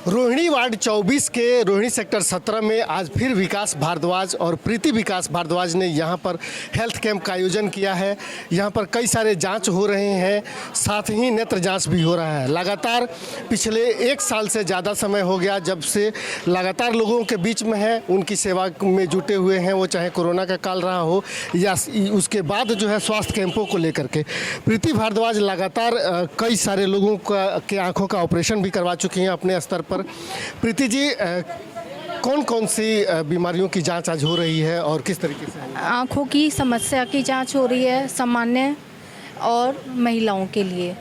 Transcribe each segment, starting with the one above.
Rohini ward 24 के Rohini sector 17 में आज फिर विकास भारद्वाज और प्रीति विकास भारद्वाज ने यहां पर हेल्थ कैंप का आयोजन किया है। यहां पर कई सारे जांच हो रहे हैं, साथ ही नेत्र जांच भी हो रहा है। लगातार पिछले 1 साल से ज़्यादा समय हो गया जब से लगातार लोगों के बीच में है, उनकी सेवा में जुटे हुए हैं, वो चाहे कोरोना का काल रहा हो या उसके बाद जो है स्वास्थ्य कैंपों को लेकर के। प्रीति भारद्वाज लगातार कई सारे लोगों के आँखों का ऑपरेशन भी करवा चुकी हैं अपने स्तर पर। प्रीति जी, कौन कौन सी बीमारियों की जांच आज हो रही है और किस तरीके से? आँखों की समस्या की जांच हो रही है, सामान्य और महिलाओं के लिए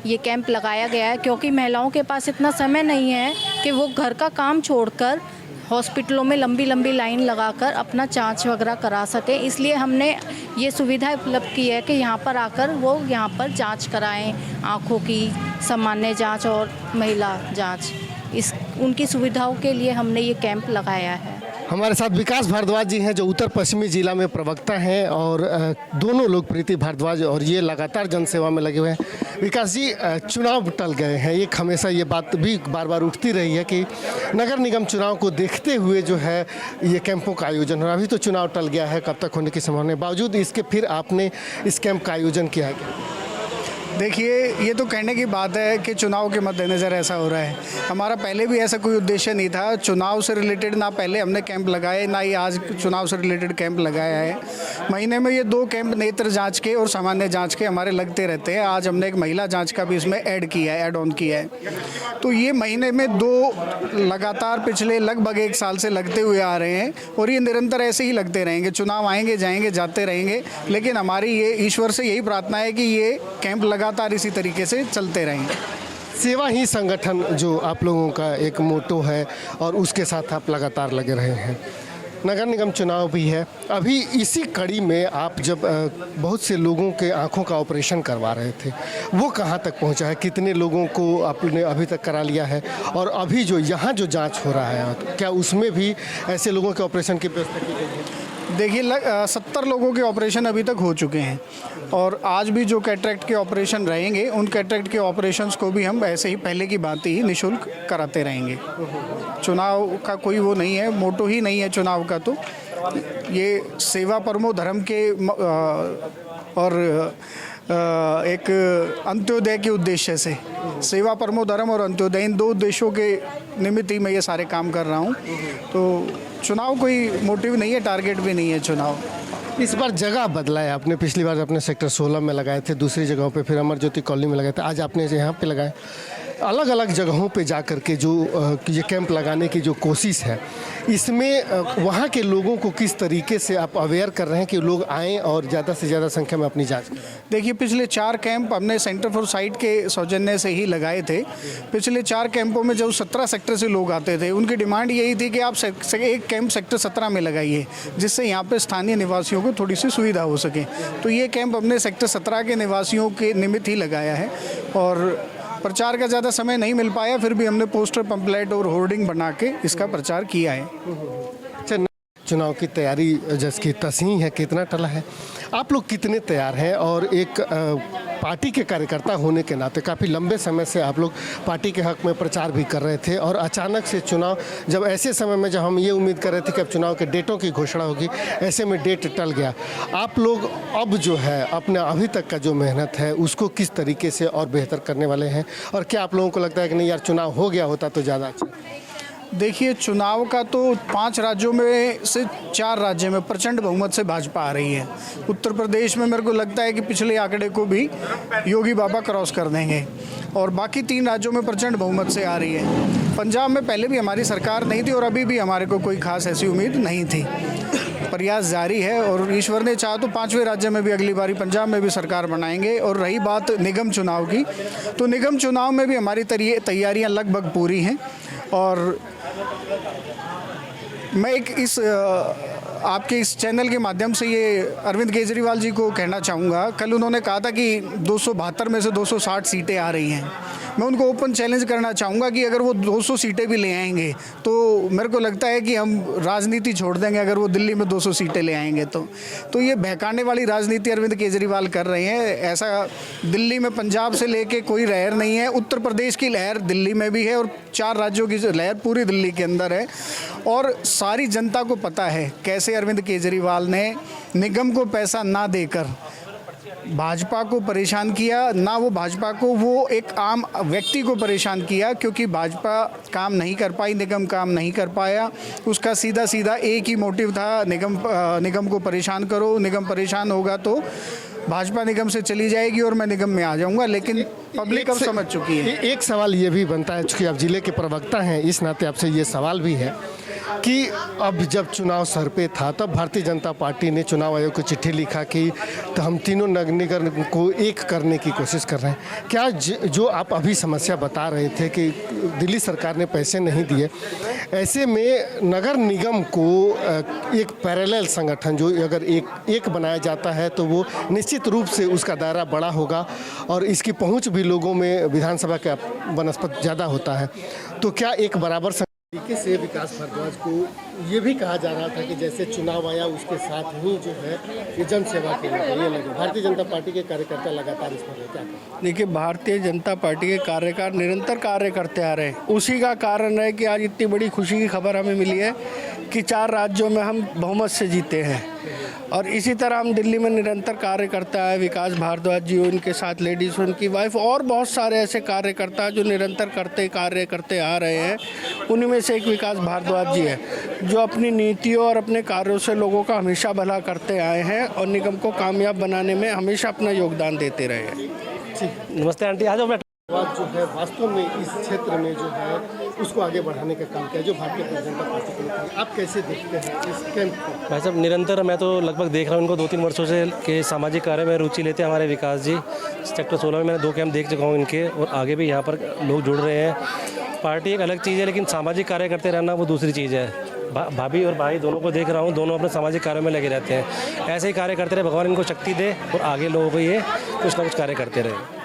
ये कैंप लगाया गया है, क्योंकि महिलाओं के पास इतना समय नहीं है कि वो घर का काम छोड़कर हॉस्पिटलों में लंबी लंबी लाइन लगाकर अपना जांच वगैरह करा सके। इसलिए हमने ये सुविधा उपलब्ध की है कि यहाँ पर आकर वो यहाँ पर जांच कराएं, आँखों की सामान्य जांच और महिला जांच। उनकी सुविधाओं के लिए हमने ये कैंप लगाया है। हमारे साथ विकास भारद्वाज जी हैं जो उत्तर पश्चिमी जिला में प्रवक्ता हैं और दोनों लोग प्रीति भारद्वाज और ये लगातार जनसेवा में लगे हुए हैं। विकास जी, चुनाव टल गए हैं, एक हमेशा ये बात भी बार बार उठती रही है कि नगर निगम चुनाव को देखते हुए जो है ये कैंपों का आयोजन हो रहा है। अभी तो चुनाव टल गया है, कब तक होने की संभावना है, बावजूद इसके फिर आपने इस कैंप का आयोजन किया है। देखिए, ये तो कहने की बात है कि चुनाव के मद्देनज़र ऐसा हो रहा है। हमारा पहले भी ऐसा कोई उद्देश्य नहीं था। चुनाव से रिलेटेड ना पहले हमने कैंप लगाए, ना ही आज चुनाव से रिलेटेड कैंप लगाया है। महीने में ये 2 कैंप नेत्र जांच के और सामान्य जांच के हमारे लगते रहते हैं। आज हमने एक महिला जांच का भी इसमें ऐड ऑन किया है। तो ये महीने में 2 लगातार पिछले लगभग 1 साल से लगते हुए आ रहे हैं और ये निरंतर ऐसे ही लगते रहेंगे। चुनाव आएंगे जाएंगे जाते रहेंगे, लेकिन हमारी ये ईश्वर से यही प्रार्थना है कि ये कैंप लगातार इसी तरीके से चलते रहेंगे। सेवा ही संगठन जो आप लोगों का एक मोटो है और उसके साथ आप लगातार लगे रहे हैं। नगर निगम चुनाव भी है, अभी इसी कड़ी में आप जब बहुत से लोगों के आंखों का ऑपरेशन करवा रहे थे, वो कहाँ तक पहुँचा है? कितने लोगों को आपने अभी तक करा लिया है? और अभी जो यहाँ जो जांच हो रहा है, क्या उसमें भी ऐसे लोगों के ऑपरेशन की व्यवस्था की गई है? देखिए, 70 लोगों के ऑपरेशन अभी तक हो चुके हैं और आज भी जो कैटरेक्ट के ऑपरेशन रहेंगे, उन कैटरेक्ट के ऑपरेशंस को भी हम ऐसे ही पहले की बात ही निःशुल्क कराते रहेंगे। चुनाव का कोई वो नहीं है, मोटो ही नहीं है चुनाव का। तो ये सेवा परमो धर्म के और एक अंत्योदय के उद्देश्य से, सेवा परमो धर्म और अंत्योदय, इन 2 उद्देश्यों के निमित्त ही मैं ये सारे काम कर रहा हूँ। तो चुनाव कोई मोटिव नहीं है, टारगेट भी नहीं है चुनाव। इस बार जगह बदला है आपने, पिछली बार अपने सेक्टर 16 में लगाए थे, दूसरी जगहों पे फिर अमर ज्योति कॉलोनी में लगाए थे, आज आपने यहाँ पे लगाए। अलग अलग जगहों पे जा कर के जो ये कैंप लगाने की जो कोशिश है, इसमें वहाँ के लोगों को किस तरीके से आप अवेयर कर रहे हैं कि लोग आएँ और ज़्यादा से ज़्यादा संख्या में अपनी जाँच करें? देखिए, पिछले 4 कैंप हमने सेंटर फॉर साइट के सौजन्य से ही लगाए थे। पिछले 4 कैंपों में जो 17 सेक्टर से लोग आते थे, उनकी डिमांड यही थी कि आप एक कैंप सेक्टर 17 में लगाइए, जिससे यहाँ पे स्थानीय निवासियों को थोड़ी सी सुविधा हो सके। तो ये कैंप हमने सेक्टर 17 के निवासियों के निमित्त ही लगाया है और प्रचार का ज़्यादा समय नहीं मिल पाया, फिर भी हमने पोस्टर, पंपलेट और होर्डिंग बना के इसका प्रचार किया है। अच्छा, चुनाव की तैयारी जिसकी तस्हीं है, कितना टला है? आप लोग कितने तैयार हैं? और एक पार्टी के कार्यकर्ता होने के नाते काफ़ी लंबे समय से आप लोग पार्टी के हक में प्रचार भी कर रहे थे और अचानक से चुनाव, जब ऐसे समय में जब हम ये उम्मीद कर रहे थे कि अब चुनाव के डेटों की घोषणा होगी, ऐसे में डेट टल गया। आप लोग अब जो है अपने अभी तक का जो मेहनत है उसको किस तरीके से और बेहतर करने वाले हैं? और क्या आप लोगों को लगता है कि नहीं यार, चुनाव हो गया होता तो ज़्यादा अच्छा? देखिए, चुनाव का तो 5 राज्यों में से 4 राज्य में प्रचंड बहुमत से भाजपा आ रही है। उत्तर प्रदेश में मेरे को लगता है कि पिछले आंकड़े को भी योगी बाबा क्रॉस कर देंगे और बाकी 3 राज्यों में प्रचंड बहुमत से आ रही है। पंजाब में पहले भी हमारी सरकार नहीं थी और अभी भी हमारे को कोई खास ऐसी उम्मीद नहीं थी। प्रयास जारी है और ईश्वर ने चाहा तो 5वें राज्य में भी अगली बारी पंजाब में भी सरकार बनाएंगे। और रही बात निगम चुनाव की, तो निगम चुनाव में भी हमारी तैयारियां लगभग पूरी हैं और मैं आपके इस चैनल के माध्यम से ये अरविंद केजरीवाल जी को कहना चाहूँगा। कल उन्होंने कहा था कि 272 में से 260 सीटें आ रही हैं मैं उनको ओपन चैलेंज करना चाहूँगा कि अगर वो 200 सीटें भी ले आएंगे तो मेरे को लगता है कि हम राजनीति छोड़ देंगे अगर वो दिल्ली में 200 सीटें ले आएंगे तो ये बहकाने वाली राजनीति अरविंद केजरीवाल कर रहे हैं। ऐसा दिल्ली में पंजाब से लेके कोई लहर नहीं है, उत्तर प्रदेश की लहर दिल्ली में भी है और 4 राज्यों की लहर पूरी दिल्ली के अंदर है। और सारी जनता को पता है कैसे अरविंद केजरीवाल ने निगम को पैसा ना देकर भाजपा को परेशान किया, ना वो भाजपा को, वो एक आम व्यक्ति को परेशान किया, क्योंकि भाजपा काम नहीं कर पाई, निगम काम नहीं कर पाया। उसका सीधा सीधा एक ही मोटिव था, निगम को परेशान करो, निगम परेशान होगा तो भाजपा निगम से चली जाएगी और मैं निगम में आ जाऊंगा। लेकिन पब्लिक अब समझ चुकी है। एक सवाल ये भी बनता है, चूँकि आप जिले के प्रवक्ता हैं, इस नाते आपसे ये सवाल भी है कि अब जब चुनाव सर पे था तब भारतीय जनता पार्टी ने चुनाव आयोग को चिट्ठी लिखा कि तो हम तीनों नगर निगम को एक करने की कोशिश कर रहे हैं। क्या जो आप अभी समस्या बता रहे थे कि दिल्ली सरकार ने पैसे नहीं दिए, ऐसे में नगर निगम को एक पैरेलल संगठन जो अगर एक बनाया जाता है तो वो निश्चित रूप से उसका दायरा बड़ा होगा और इसकी पहुंच भी लोगों में विधानसभा का बनस्पत ज़्यादा होता है। तो क्या एक बराबर तरीके से विकास भारद्वाज को ये भी कहा जा रहा था कि जैसे चुनाव आया उसके साथ ही जो है ये जन सेवा के लिए ये लगे, भारतीय जनता पार्टी के कार्यकर्ता लगातार इस पर क्या करें? देखिए, भारतीय जनता पार्टी के कार्यकर निरंतर कार्य करते आ रहे हैं। उसी का कारण है कि आज इतनी बड़ी खुशी की खबर हमें मिली है कि 4 राज्यों में हम बहुमत से जीते हैं और इसी तरह हम दिल्ली में निरंतर कार्य करता है। विकास भारद्वाज जी, उनके साथ लेडीज़, उनकी वाइफ और बहुत सारे ऐसे कार्यकर्ता जो निरंतर कार्य करते आ रहे हैं। उन्हीं में से एक विकास भारद्वाज जी है जो अपनी नीतियों और अपने कार्यों से लोगों का हमेशा भला करते आए हैं और निगम को कामयाब बनाने में हमेशा अपना योगदान देते रहे हैं। नमस्ते आंटी, आज जो है वास्तव में इस क्षेत्र में जो है उसको आगे बढ़ाने का काम किया जो भारतीय जनता पार्टी के लिए। आप कैसे देखते हैं इस कैंप को? भाई साहब, निरंतर मैं तो लगभग देख रहा हूँ इनको 2-3 वर्षों से कि सामाजिक कार्य में रुचि लेते हैं हमारे विकास जी। सेक्टर 16 में मैंने 2 कैंप देख चुका हूँ इनके और आगे भी यहाँ पर लोग जुड़ रहे हैं। पार्टी एक अलग चीज़ है लेकिन सामाजिक कार्य करते रहना वो दूसरी चीज़ है। भाभी और भाई दोनों को देख रहा हूँ, दोनों अपने सामाजिक कार्यों में लगे रहते हैं। ऐसे ही कार्य करते रहे, भगवान इनको शक्ति दे और आगे लोगों को ये कुछ ना कुछ कार्य करते रहे।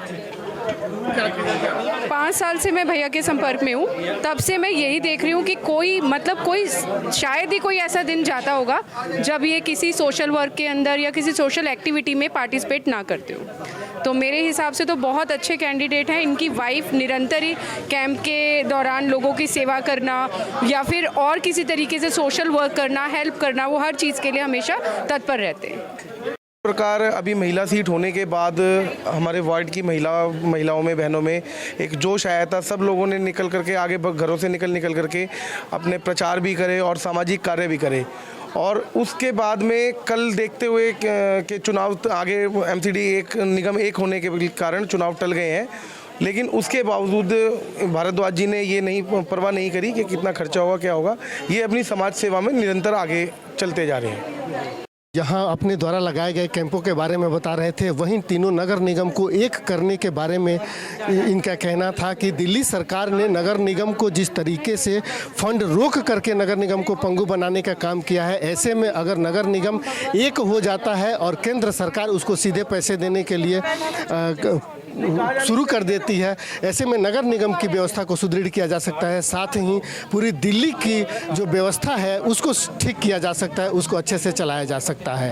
5 साल से मैं भैया के संपर्क में हूँ, तब से मैं यही देख रही हूँ कि कोई शायद ही कोई ऐसा दिन जाता होगा जब ये किसी सोशल वर्क के अंदर या किसी सोशल एक्टिविटी में पार्टिसिपेट ना करते हो। तो मेरे हिसाब से तो बहुत अच्छे कैंडिडेट हैं। इनकी वाइफ निरंतर ही कैंप के दौरान लोगों की सेवा करना या फिर और किसी तरीके से सोशल वर्क करना, हेल्प करना, वो हर चीज़ के लिए हमेशा तत्पर रहते हैं। प्रकार अभी महिला सीट होने के बाद हमारे वार्ड की महिलाओं में, बहनों में एक जोश आया था। सब लोगों ने निकल करके आगे घरों से निकल करके अपने प्रचार भी करे और सामाजिक कार्य भी करे। और उसके बाद में कल देखते हुए कि चुनाव आगे एमसीडी एक निगम एक होने के कारण चुनाव टल गए हैं, लेकिन उसके बावजूद भारद्वाज जी ने ये नहीं परवाह नहीं करी कि कितना खर्चा होगा, क्या होगा। ये अपनी समाज सेवा में निरंतर आगे चलते जा रहे हैं। यहाँ अपने द्वारा लगाए गए कैंपों के बारे में बता रहे थे, वहीं तीनों नगर निगम को एक करने के बारे में इनका कहना था कि दिल्ली सरकार ने नगर निगम को जिस तरीके से फंड रोक करके नगर निगम को पंगु बनाने का काम किया है, ऐसे में अगर नगर निगम एक हो जाता है और केंद्र सरकार उसको सीधे पैसे देने के लिए शुरू कर देती है, ऐसे में नगर निगम की व्यवस्था को सुदृढ़ किया जा सकता है। साथ ही पूरी दिल्ली की जो व्यवस्था है उसको ठीक किया जा सकता है, उसको अच्छे से चलाया जा सकता है।